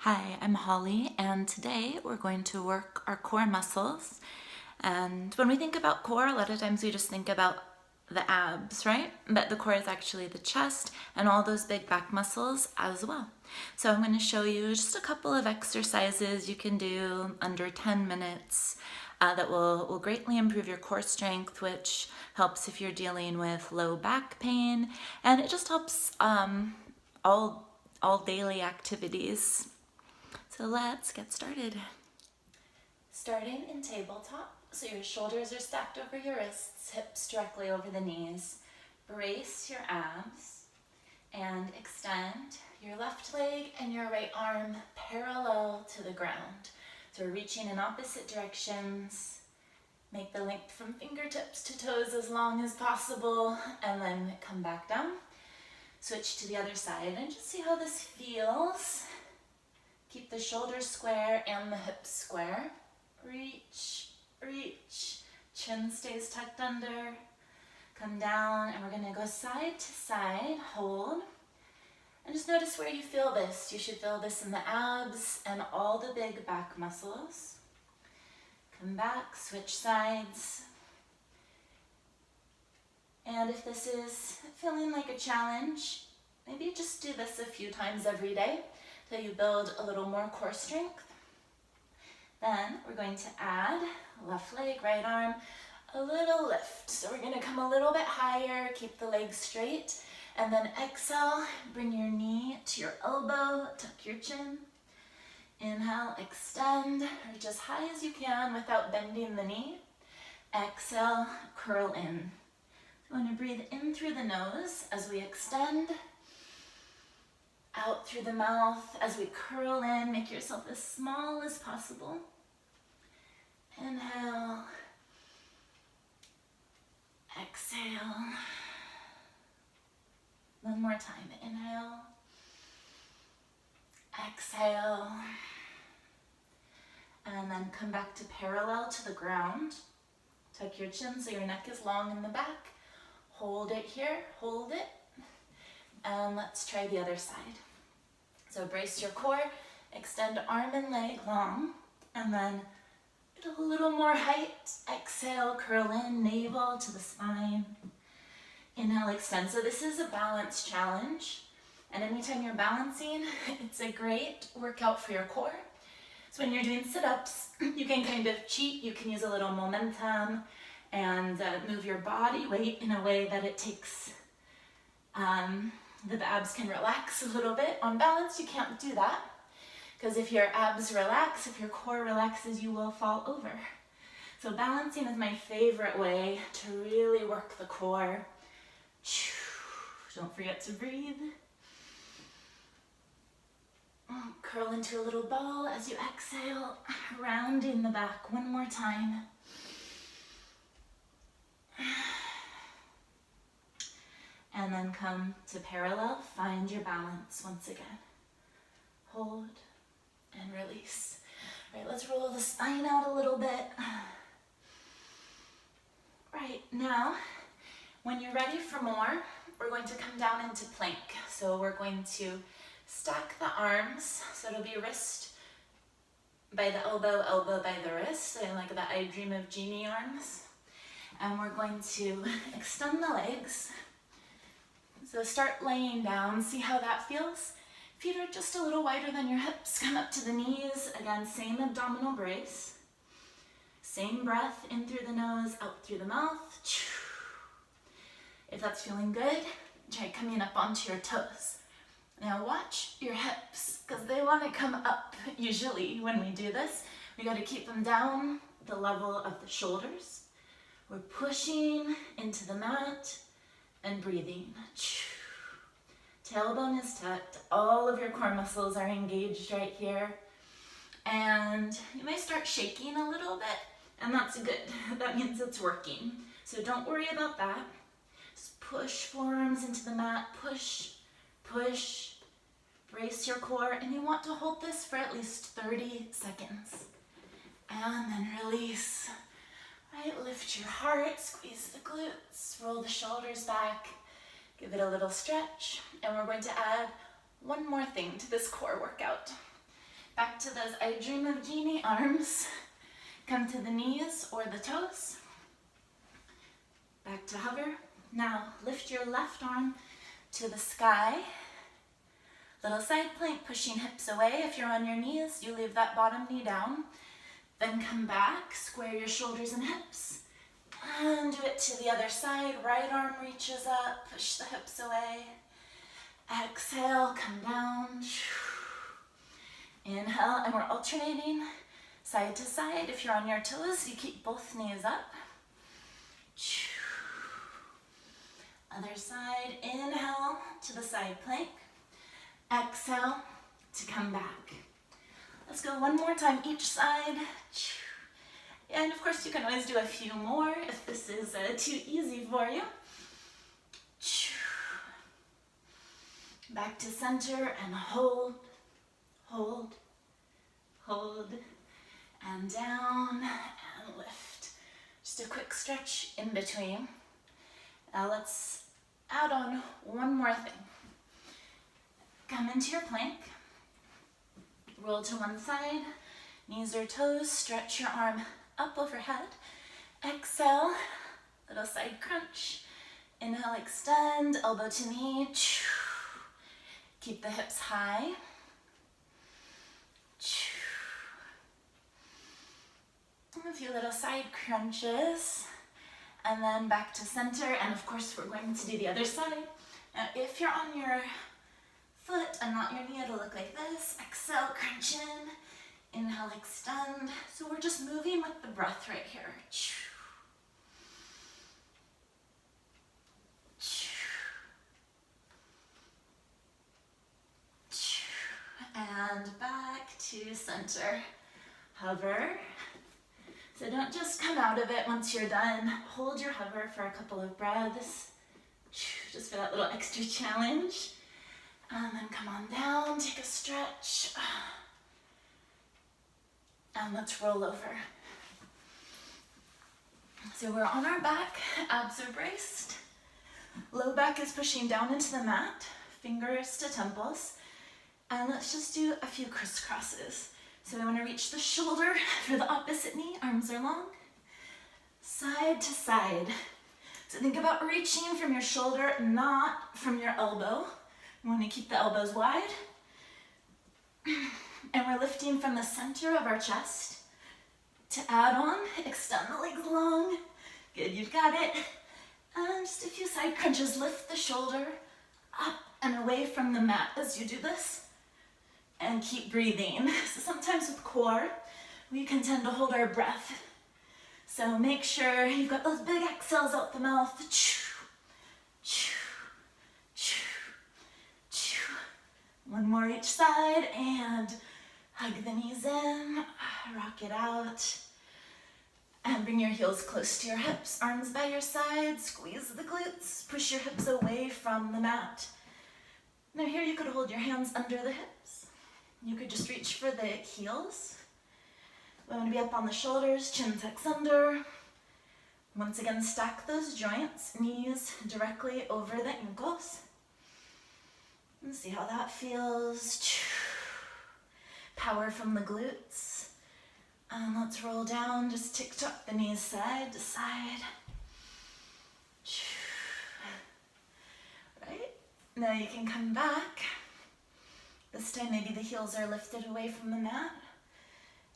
Hi, I'm Holly, and today we're going to work our core muscles. And when we think about core, a lot of times we just think about the abs, right? But the core is actually the chest and all those big back muscles as well. So I'm going to show you just a couple of exercises you can do under 10 minutes that will greatly improve your core strength, which helps if you're dealing with low back pain, and it just helps all daily activities. So let's get started. Starting in tabletop, so your shoulders are stacked over your wrists, hips directly over the knees. Brace your abs and extend your left leg and your right arm parallel to the ground. So we're reaching in opposite directions. Make the length from fingertips to toes as long as possible, and then come back down. Switch to the other side and just see how this feels. Keep the shoulders square and the hips square. Reach, reach. Chin stays tucked under. Come down, and we're going to go side to side. Hold. And just notice where you feel this. You should feel this in the abs and all the big back muscles. Come back, switch sides. And if this is feeling like a challenge, maybe just do this a few times every day till you build a little more core strength. Then we're going to add left leg, right arm, a little lift. So we're going to come a little bit higher, keep the legs straight, and then exhale, bring your knee to your elbow, tuck your chin. Inhale, extend, reach as high as you can without bending the knee. Exhale, curl in. You want to breathe in through the nose as we extend. Out through the mouth as we curl in. Make yourself as small as possible. Inhale. Exhale. One more time. Inhale. Exhale. And then come back to parallel to the ground. Tuck your chin so your neck is long in the back. Hold it here. Hold it. And let's try the other side. So brace your core, extend arm and leg long, and then get a little more height. Exhale, curl in, navel to the spine. Inhale, extend. So this is a balance challenge, and anytime you're balancing, it's a great workout for your core. So when you're doing sit-ups, you can kind of cheat. You can use a little momentum and move your body weight in a way that it takes the abs can relax a little bit. On balance, you can't do that, because if your abs relax, if your core relaxes, you will fall over. So balancing is my favorite way to really work the core. Don't forget to breathe. Curl into a little ball as you exhale, rounding the back one more time. And then come to parallel, find your balance once again. Hold and release. All right, let's roll the spine out a little bit. Right, now, when you're ready for more, we're going to come down into plank. So we're going to stack the arms, so it'll be wrist by the elbow, elbow by the wrist, so like the I Dream of Jeannie arms. And we're going to extend the legs. So start laying down, see how that feels. Feet are just a little wider than your hips. Come up to the knees. Again, same abdominal brace. Same breath, in through the nose, out through the mouth. If that's feeling good, try coming up onto your toes. Now watch your hips, because they want to come up usually when we do this. We got to keep them down the level of the shoulders. We're pushing into the mat and breathing. Tailbone is tucked. All of your core muscles are engaged right here. And you may start shaking a little bit, and that's good. That means it's working. So don't worry about that. Just push forearms into the mat. Push, push. Brace your core, and you want to hold this for at least 30 seconds. And then release. Right, lift your heart, squeeze the glutes, roll the shoulders back, give it a little stretch, and we're going to add one more thing to this core workout. Back to those I Dream of Jeannie arms. Come to the knees or the toes. Back to hover. Now lift your left arm to the sky. Little side plank, pushing hips away. If you're on your knees, you leave that bottom knee down. Then come back, square your shoulders and hips. And do it to the other side. Right arm reaches up, push the hips away. Exhale, come down. Inhale, and we're alternating side to side. If you're on your toes, you keep both knees up. Other side, inhale to the side plank. Exhale to come back. Let's go one more time each side. And of course you can always do a few more if this is too easy for you. Back to center and hold, hold, hold, and down and lift. Just a quick stretch in between. Now let's add on one more thing. Come into your plank, roll to one side, knees or toes, stretch your arm up overhead. Exhale, little side crunch. Inhale, extend, elbow to knee. Keep the hips high. A few little side crunches. And then back to center. And of course, we're going to do the other side. Now, if you're on your foot and not your knee, it'll look like this. Exhale, crunch in. Inhale, extend. So we're just moving with the breath right here. And back to center. Hover. So don't just come out of it once you're done. Hold your hover for a couple of breaths, just for that little extra challenge. And then come on down, take a stretch. And let's roll over. So we're on our back, abs are braced. Low back is pushing down into the mat, fingers to temples. And let's just do a few crisscrosses. So we want to reach the shoulder for the opposite knee, arms are long. Side to side. So think about reaching from your shoulder, not from your elbow. We want to keep the elbows wide. And we're lifting from the center of our chest. To add on, extend the legs long. Good, you've got it. And just a few side crunches. Lift the shoulder up and away from the mat as you do this. And keep breathing. So sometimes with core, we can tend to hold our breath. So make sure you've got those big exhales out the mouth. One more each side and hug the knees in, rock it out. And bring your heels close to your hips, arms by your side, squeeze the glutes, push your hips away from the mat. Now here you could hold your hands under the hips. You could just reach for the heels. We want to be up on the shoulders, chin tucks under. Once again, stack those joints, knees directly over the ankles. And see how that feels. Power from the glutes. And let's roll down, just tick-tock the knees side to side. Right? Now you can come back. This time maybe the heels are lifted away from the mat.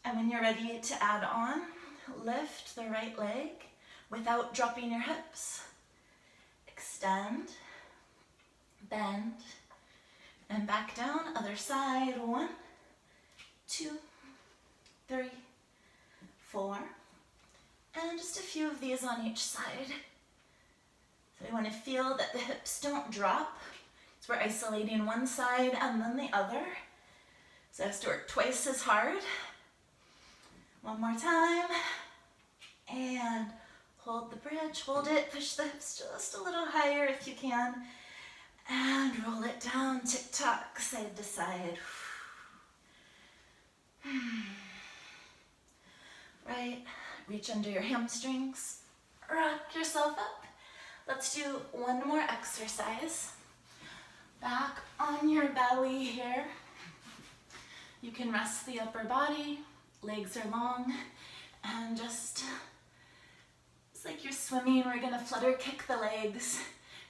And when you're ready to add on, lift the right leg without dropping your hips. Extend, bend, and back down. Other side, 1, 2, 3, 4. And just a few of these on each side. So we want to feel that the hips don't drop. So we're isolating one side and then the other. So it has to work twice as hard. One more time. And hold the bridge, hold it, push the hips just a little higher if you can. And roll it down, tick-tock, side to side. Right, reach under your hamstrings, rock yourself up. Let's do one more exercise. Back on your belly here. You can rest the upper body, legs are long, and just, it's like you're swimming, we're gonna flutter kick the legs.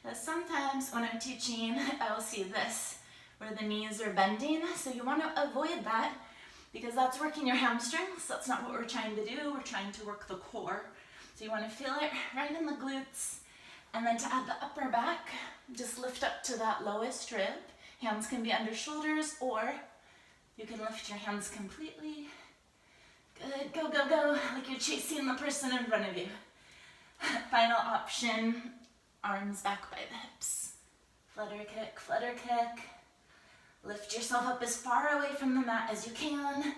Now sometimes when I'm teaching, I will see this, where the knees are bending, so you wanna avoid that because that's working your hamstrings. That's not what we're trying to do. We're trying to work the core. So you wanna feel it right in the glutes. And then to add the upper back, just lift up to that lowest rib. Hands can be under shoulders, or you can lift your hands completely. Good, go, go, go, like you're chasing the person in front of you. Final option, arms back by the hips. Flutter kick. Lift yourself up as far away from the mat as you can,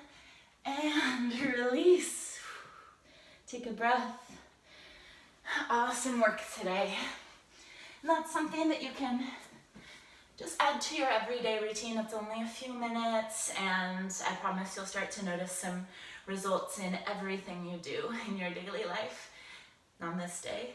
and release. Take a breath. Awesome work today. And that's something that you can just add to your everyday routine. It's only a few minutes, and I promise you'll start to notice some results in everything you do in your daily life. Namaste.